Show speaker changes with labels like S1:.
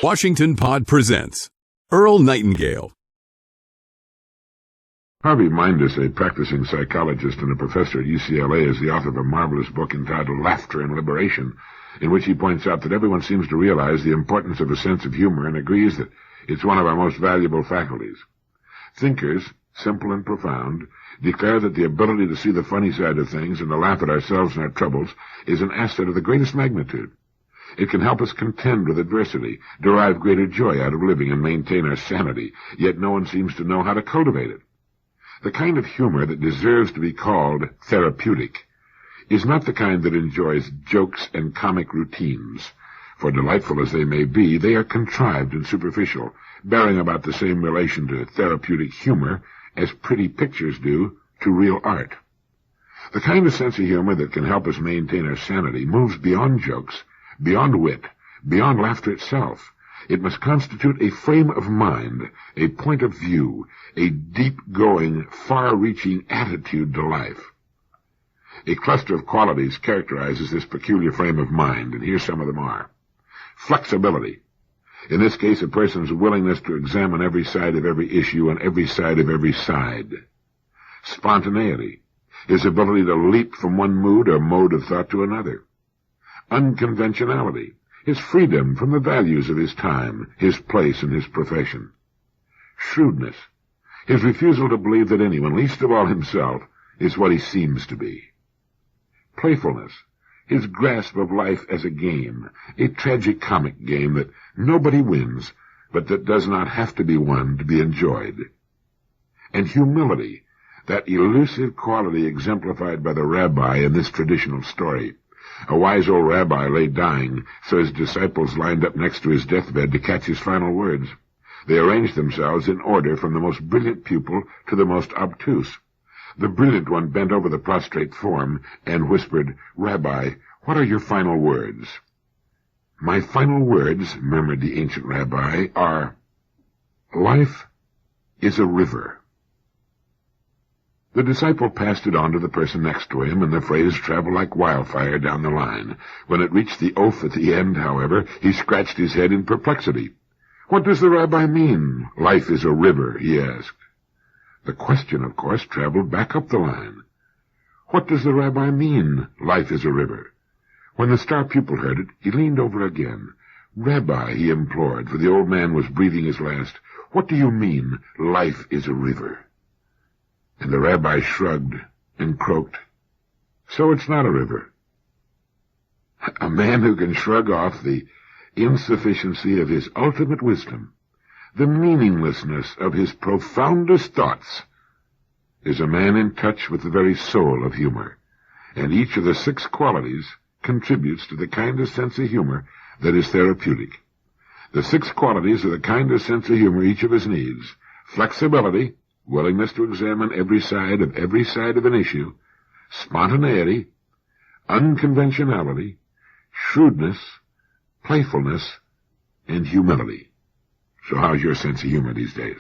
S1: Washington Pod presents EARL Nightingale.
S2: Harvey Mindus, a practicing psychologist and a professor at UCLA, is the author of a marvelous book entitled Laughter and Liberation, in which he points out that everyone seems to realize the importance of a sense of humor and agrees that it's one of our most valuable faculties. Thinkers, simple and profound, declare that the ability to see the funny side of things and to laugh at ourselves and our troubles is an asset of the greatest magnitude. It can help us contend with adversity, derive greater joy out of living, and maintain our sanity, yet no one seems to know how to cultivate it. The kind of humor that deserves to be called therapeutic is not the kind that enjoys jokes and comic routines, for delightful as they may be, they are contrived and superficial, bearing about the same relation to therapeutic humor as pretty pictures do to real art. The kind of sense of humor that can help us maintain our sanity moves beyond jokes, beyond wit, beyond laughter itself. It must constitute a frame of mind, a point of view, a deep-going, far-reaching attitude to life. A cluster of qualities characterizes this peculiar frame of mind, and here some of them are. Flexibility. In this case, a person's willingness to examine every side of every issue and every side of every side. Spontaneity. His ability to leap from one mood or mode of thought to another. Unconventionality, his freedom from the values of his time, his place, and his profession. Shrewdness, his refusal to believe that anyone, least of all himself, is what he seems to be. Playfulness, his grasp of life as a game, a tragic-comic game that nobody wins, but that does not have to be won to be enjoyed. And humility, that elusive quality exemplified by the rabbi in this traditional story. A wise old rabbi lay dying, so his disciples lined up next to his deathbed to catch his final words. They arranged themselves in order from the most brilliant pupil to the most obtuse. The brilliant one bent over the prostrate form and whispered, "Rabbi, what are your final words?" "My final words," murmured the ancient rabbi, "are, life is a river." The disciple passed it on to the person next to him, and the phrase traveled like wildfire down the line. When it reached the oath at the end, however, he scratched his head in perplexity. "What does the rabbi mean, life is a river?" he asked. The question, of course, traveled back up the line. "What does the rabbi mean, life is a river?" When the star pupil heard it, he leaned over again. "Rabbi," he implored, for the old man was breathing his last, "what do you mean, life is a river?" And the rabbi shrugged and croaked, "So it's not a river." A man who can shrug off the insufficiency of his ultimate wisdom, the meaninglessness of his profoundest thoughts, is a man in touch with the very soul of humor, and each of the 6 qualities contributes to the kind of sense of humor that is therapeutic. The 6 qualities are the kind of sense of humor each of us needs: flexibility, willingness to examine every side of an issue, spontaneity, unconventionality, shrewdness, playfulness, and humility. So how's your sense of humor these days?